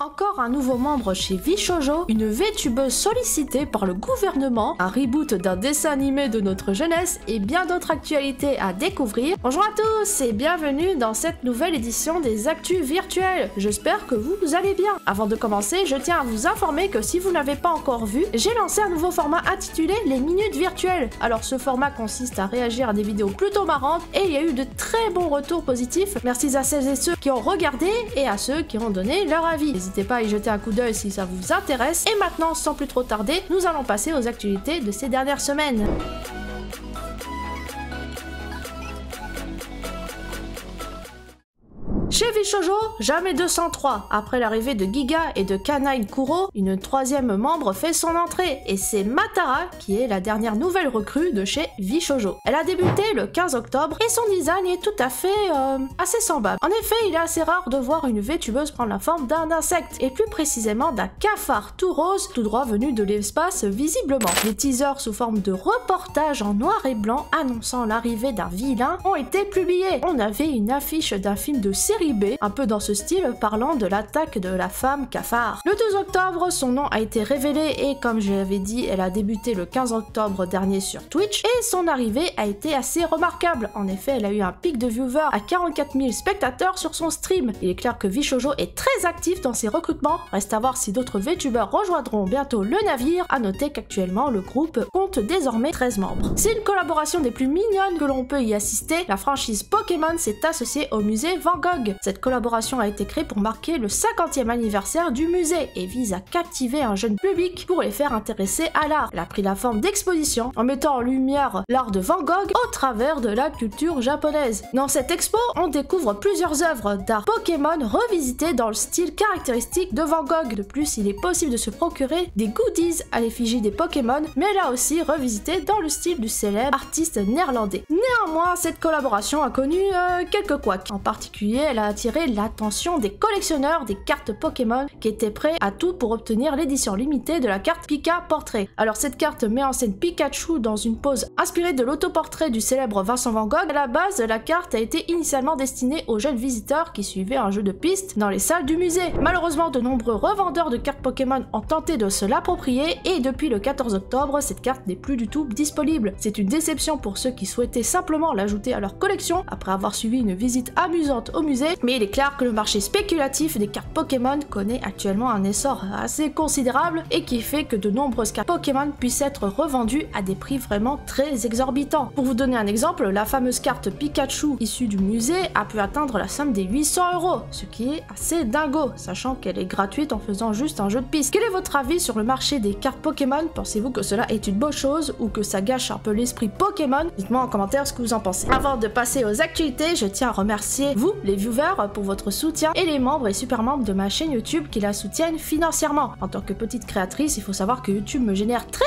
Encore un nouveau membre chez VShoujo, une VTubeuse sollicitée par le gouvernement, un reboot d'un dessin animé de notre jeunesse et bien d'autres actualités à découvrir. Bonjour à tous et bienvenue dans cette nouvelle édition des Actus Virtuelles. J'espère que vous allez bien. Avant de commencer, je tiens à vous informer que si vous n'avez pas encore vu, j'ai lancé un nouveau format intitulé les Minutes Virtuelles. Alors ce format consiste à réagir à des vidéos plutôt marrantes et il y a eu de très bons retours positifs. Merci à celles et ceux qui ont regardé et à ceux qui ont donné leur avis. N'hésitez pas à y jeter un coup d'œil si ça vous intéresse. Et maintenant, sans plus trop tarder, nous allons passer aux actualités de ces dernières semaines. Chez VShoujo, jamais 203. Après l'arrivée de Giga et de Kanai Kuro, une troisième membre fait son entrée, et c'est Matara qui est la dernière nouvelle recrue de chez VShoujo. Elle a débuté le 15 octobre et son design est tout à fait assez semblable. En effet, il est assez rare de voir une VTubeuse prendre la forme d'un insecte, et plus précisément d'un cafard tout rose, tout droit venu de l'espace visiblement. Les teasers sous forme de reportage en noir et blanc annonçant l'arrivée d'un vilain ont été publiés. On avait une affiche d'un film de série B, un peu dans ce style, parlant de l'attaque de la femme cafard. Le 12 octobre, son nom a été révélé et comme je l'avais dit, elle a débuté le 15 octobre dernier sur Twitch et son arrivée a été assez remarquable. En effet, elle a eu un pic de viewers à 44 000 spectateurs sur son stream. Il est clair que VShoujo est très actif dans ses recrutements. Reste à voir si d'autres VTubers rejoindront bientôt le navire. À noter qu'actuellement, le groupe compte désormais 13 membres. C'est une collaboration des plus mignonnes que l'on peut y assister. La franchise Pokémon s'est associée au musée Van Gogh. Cette collaboration a été créée pour marquer le 50e anniversaire du musée et vise à captiver un jeune public pour les faire intéresser à l'art. Elle a pris la forme d'exposition en mettant en lumière l'art de Van Gogh au travers de la culture japonaise. Dans cette expo, on découvre plusieurs œuvres d'art Pokémon revisitées dans le style caractéristique de Van Gogh. De plus, il est possible de se procurer des goodies à l'effigie des Pokémon, mais là aussi revisitées dans le style du célèbre artiste néerlandais. Néanmoins, cette collaboration a connu quelques couacs. En particulier, elle a attiré l'attention des collectionneurs des cartes Pokémon qui étaient prêts à tout pour obtenir l'édition limitée de la carte Pika Portrait. Alors cette carte met en scène Pikachu dans une pose inspirée de l'autoportrait du célèbre Vincent Van Gogh. À la base, la carte a été initialement destinée aux jeunes visiteurs qui suivaient un jeu de piste dans les salles du musée. Malheureusement, de nombreux revendeurs de cartes Pokémon ont tenté de se l'approprier et depuis le 14 octobre, cette carte n'est plus du tout disponible. C'est une déception pour ceux qui souhaitaient simplement l'ajouter à leur collection après avoir suivi une visite amusante au musée. Mais il est clair que le marché spéculatif des cartes Pokémon connaît actuellement un essor assez considérable et qui fait que de nombreuses cartes Pokémon puissent être revendues à des prix vraiment très exorbitants. Pour vous donner un exemple, la fameuse carte Pikachu issue du musée a pu atteindre la somme des 800 €, ce qui est assez dingo, sachant qu'elle est gratuite en faisant juste un jeu de piste. Quel est votre avis sur le marché des cartes Pokémon? Pensez-vous que cela est une bonne chose ou que ça gâche un peu l'esprit Pokémon? Dites-moi en commentaire ce que vous en pensez. Avant de passer aux actualités, je tiens à remercier vous, les viewers, pour votre soutien et les membres et super membres de ma chaîne YouTube qui la soutiennent financièrement. En tant que petite créatrice, il faut savoir que YouTube me génère très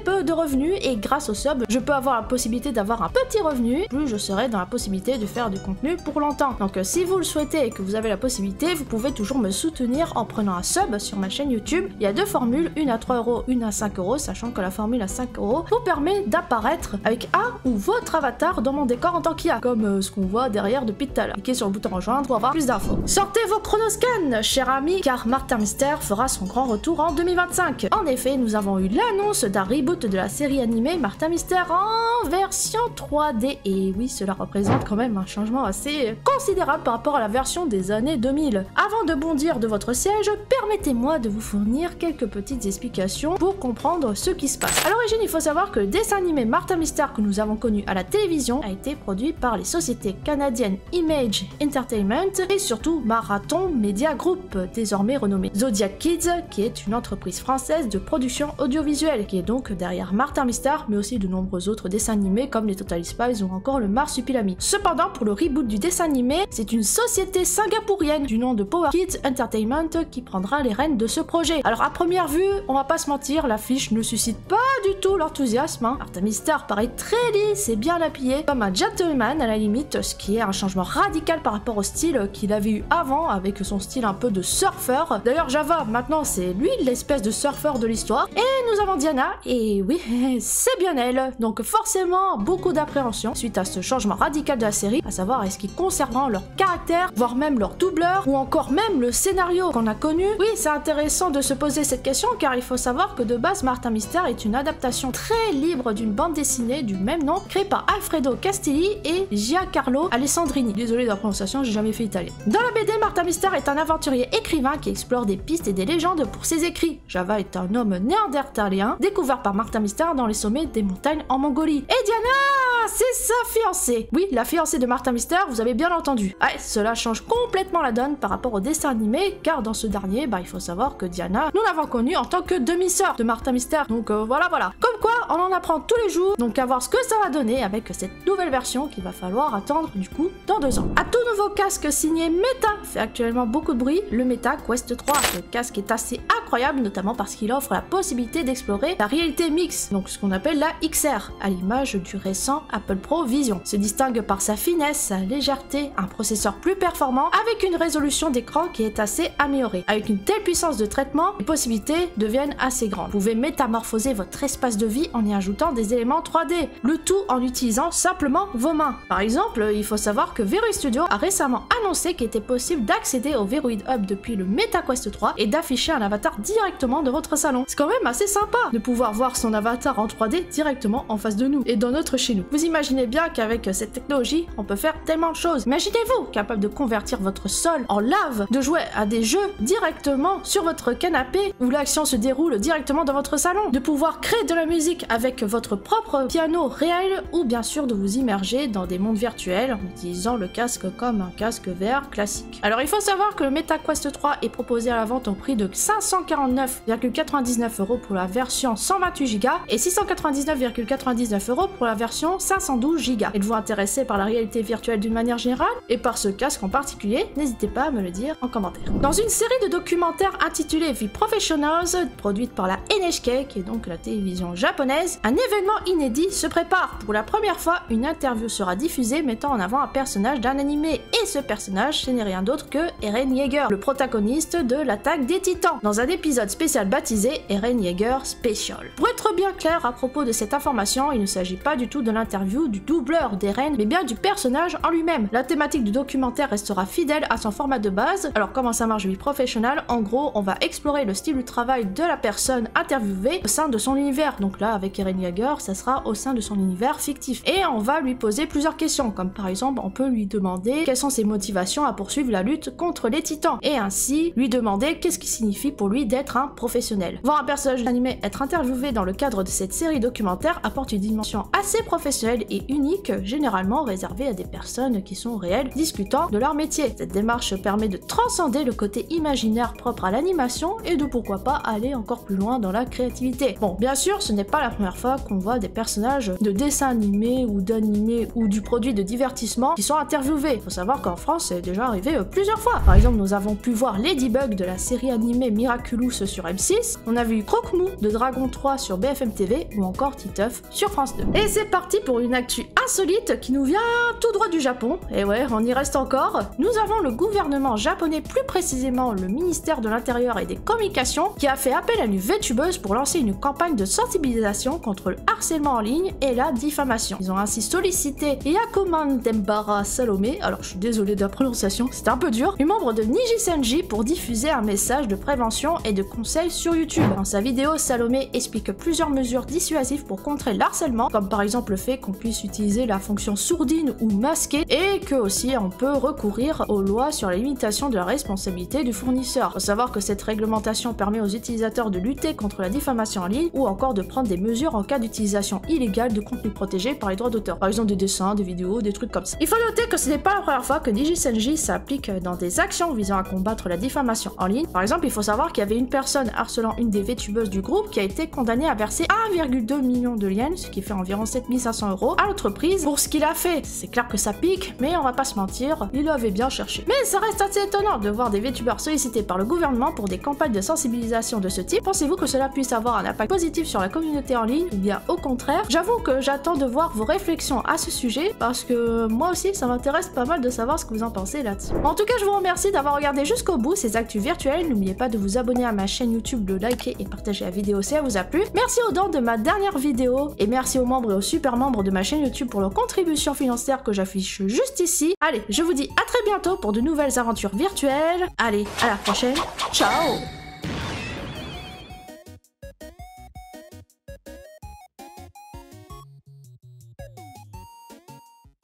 peu de revenus et grâce au sub, je peux avoir la possibilité d'avoir un petit revenu, plus je serai dans la possibilité de faire du contenu pour longtemps. Donc si vous le souhaitez et que vous avez la possibilité, vous pouvez toujours me soutenir en prenant un sub sur ma chaîne YouTube. Il y a deux formules, une à 3 €, une à 5 €, sachant que la formule à 5 € vous permet d'apparaître avec un ou votre avatar dans mon décor en tant qu'IA, comme ce qu'on voit derrière depuis tout à l'heure. Cliquez sur le bouton rejoindre pour avoir plus d'infos. Sortez vos chronoscans, chers amis, car Martin Mystère fera son grand retour en 2025. En effet, nous avons eu l'annonce d'un reboot de la série animée Martin Mystère en version 3D. Et oui, cela représente quand même un changement assez considérable par rapport à la version des années 2000. Avant de bondir de votre siège, permettez-moi de vous fournir quelques petites explications pour comprendre ce qui se passe. À l'origine, il faut savoir que le dessin animé Martin Mystère que nous avons connu à la télévision a été produit par les sociétés canadiennes Image Entertainment et surtout Marathon Media Group, désormais renommé Zodiac Kids, qui est une entreprise française de production audiovisuelle, qui est donc derrière Martin Mystère, mais aussi de nombreux autres dessins animés comme les Totally Spies ou encore le Marsupilami. Cependant, pour le reboot du dessin animé, c'est une société singapourienne du nom de Power Kids Entertainment qui prendra les rênes de ce projet. Alors à première vue, on va pas se mentir, l'affiche ne suscite pas du tout l'enthousiasme. Martin Mystère paraît très lisse et bien habillé, comme un gentleman à la limite, ce qui est un changement radical par rapport au style qu'il avait eu avant avec son style un peu de surfeur. D'ailleurs Java maintenant c'est lui l'espèce de surfeur de l'histoire. Et nous avons Diana, et oui, c'est bien elle. Donc forcément beaucoup d'appréhension suite à ce changement radical de la série, à savoir est-ce qu'ils conserveront leur caractère, voire même leur doubleur, ou encore même le scénario qu'on a connu. Oui, c'est intéressant de se poser cette question car il faut savoir que de base Martin Mystère est une adaptation très libre d'une bande dessinée du même nom créée par Alfredo Castelli et Giancarlo Alessandrini. Désolé de la prononciation, j'ai jamais fait italien. Dans la BD, Martin Mystère est un aventurier écrivain qui explore des pistes et des légendes pour ses écrits. Java est un homme néandertalien découvert par Martin Mystère dans les sommets des montagnes en Mongolie. Et Diana, c'est sa fiancée. Oui, la fiancée de Martin Mystère, vous avez bien entendu. Ouais, cela change complètement la donne par rapport au dessin animé, car dans ce dernier, il faut savoir que Diana, nous l'avons connue en tant que demi-sœur de Martin Mystère. Donc voilà. Comme quoi, on en apprend tous les jours, donc à voir ce que ça va donner avec cette nouvelle version qu'il va falloir attendre du coup dans 2 ans. Un tout nouveau casque signé Meta fait actuellement beaucoup de bruit, le Meta Quest 3. Ce casque est assez incroyable, notamment parce qu'il offre la possibilité d'explorer la réalité mixte, donc ce qu'on appelle la XR, à l'image du récent Apple Pro Vision. Se distingue par sa finesse, sa légèreté, un processeur plus performant, avec une résolution d'écran qui est assez améliorée. Avec une telle puissance de traitement, les possibilités deviennent assez grandes. Vous pouvez métamorphoser votre espace de vie en y ajoutant des éléments 3D, le tout en utilisant simplement vos mains. Par exemple, il faut savoir que Verui Studio a récemment annoncé qu'il était possible d'accéder au Verui Hub depuis le MetaQuest 3 et d'afficher un avatar directement dans votre salon. C'est quand même assez sympa de pouvoir voir son avatar en 3D directement en face de nous et dans notre chez nous. Vous imaginez bien qu'avec cette technologie, on peut faire tellement de choses. Imaginez-vous capable de convertir votre sol en lave, de jouer à des jeux directement sur votre canapé où l'action se déroule directement dans votre salon, de pouvoir créer de la musique avec votre propre piano réel ou bien sûr de vous immerger dans des mondes virtuels en utilisant le casque comme un casque VR classique. Alors il faut savoir que le MetaQuest 3 est proposé à la vente au prix de 549,99 € pour la version 128 Go et 699,99 € pour la version 512 Go. Êtes-vous intéressé par la réalité virtuelle d'une manière générale et par ce casque en particulier? N'hésitez pas à me le dire en commentaire. Dans une série de documentaires intitulée The Professionals, produite par la NHK, qui est donc la télévision japonaise, un événement inédit se prépare. Pour la première fois, une interview sera diffusée mettant en avant un personnage d'un animé, et ce personnage, ce n'est rien d'autre que Eren Yeager, le protagoniste de l'attaque des Titans, dans un épisode spécial baptisé Eren Yeager Special. Pour être bien clair à propos de cette information, il ne s'agit pas du tout de l'interview du doubleur d'Eren, mais bien du personnage en lui-même. La thématique du documentaire restera fidèle à son format de base. Alors comment ça marche vie professionnelle? En gros, on va explorer le style du travail de la personne interviewée au sein de son univers. Donc là, avec Eren Yeager, ça sera au sein de son univers fictif. Et on va lui poser plusieurs questions, comme par exemple, on peut lui demander quelles sont ses motivations à poursuivre la lutte contre les titans, et ainsi lui demander qu'est-ce qui signifie pour lui d'être un professionnel. Voir un personnage animé être interviewé dans le cadre de cette série documentaire apporte une dimension assez professionnelle et unique, généralement réservée à des personnes qui sont réelles, discutant de leur métier. Cette démarche permet de transcender le côté imaginaire propre à l'animation et de pourquoi pas aller encore plus loin dans la créativité. Bon, bien sûr, ce n'est pas la première fois qu'on voit des personnages de dessins animés ou d'animés ou du produit de divertissement qui sont interviewés. Faut savoir qu'en France, c'est déjà arrivé plusieurs fois. Par exemple, nous avons pu voir Ladybug de la série animée Miraculous sur M6, on a vu Croque-Mou de Dragon 3 sur BFM TV ou encore Titeuf sur France 2. Et c'est parti pour une actu insolite qui nous vient tout droit du Japon. Et ouais, on y reste encore. Nous avons le gouvernement japonais, plus précisément le ministère de l'Intérieur et des Communications, qui a fait appel à une VTubeuse pour lancer une campagne de sensibilisation contre le harcèlement en ligne et la diffamation. Ils ont ainsi sollicité Yakuman Dembara Salomé, alors je suis désolée de la prononciation, c'était un peu dur, une membre de Niji Senji pour diffuser un message de prévention et de conseils sur YouTube. Dans sa vidéo, Salomé explique plusieurs mesures dissuasives pour contrer le harcèlement, comme par exemple le fait qu'on puisse utiliser la fonction sourdine ou masquée, et que aussi on peut recourir aux lois sur la limitation de la responsabilité du fournisseur. Faut savoir que cette réglementation permet aux utilisateurs de lutter contre la diffamation en ligne ou encore de prendre des mesures en cas d'utilisation illégale de contenu protégé par les droits d'auteur, par exemple des dessins, des vidéos, des trucs comme ça. Il faut noter que ce n'est pas la première fois que Niji Senji s'applique dans des actions visant à combattre la diffamation en ligne. Par exemple, il faut savoir qu'il y avait avait une personne harcelant une des VTubeuses du groupe qui a été condamnée à verser 1,2 million de yens, ce qui fait environ 7500 € à l'entreprise pour ce qu'il a fait. C'est clair que ça pique, mais on va pas se mentir, il avait bien cherché. Mais ça reste assez étonnant de voir des VTubeurs sollicités par le gouvernement pour des campagnes de sensibilisation de ce type. Pensez-vous que cela puisse avoir un impact positif sur la communauté en ligne ou bien au contraire? J'avoue que j'attends de voir vos réflexions à ce sujet parce que moi aussi ça m'intéresse pas mal de savoir ce que vous en pensez là-dessus. En tout cas, je vous remercie d'avoir regardé jusqu'au bout ces actus virtuelles. N'oubliez pas de vous abonner à ma chaîne YouTube, de liker et partager la vidéo si elle vous a plu. Merci aux dons de ma dernière vidéo et merci aux membres et aux super membres de ma chaîne YouTube pour leur contribution financière que j'affiche juste ici. Allez, je vous dis à très bientôt pour de nouvelles aventures virtuelles. Allez, à la prochaine. Ciao!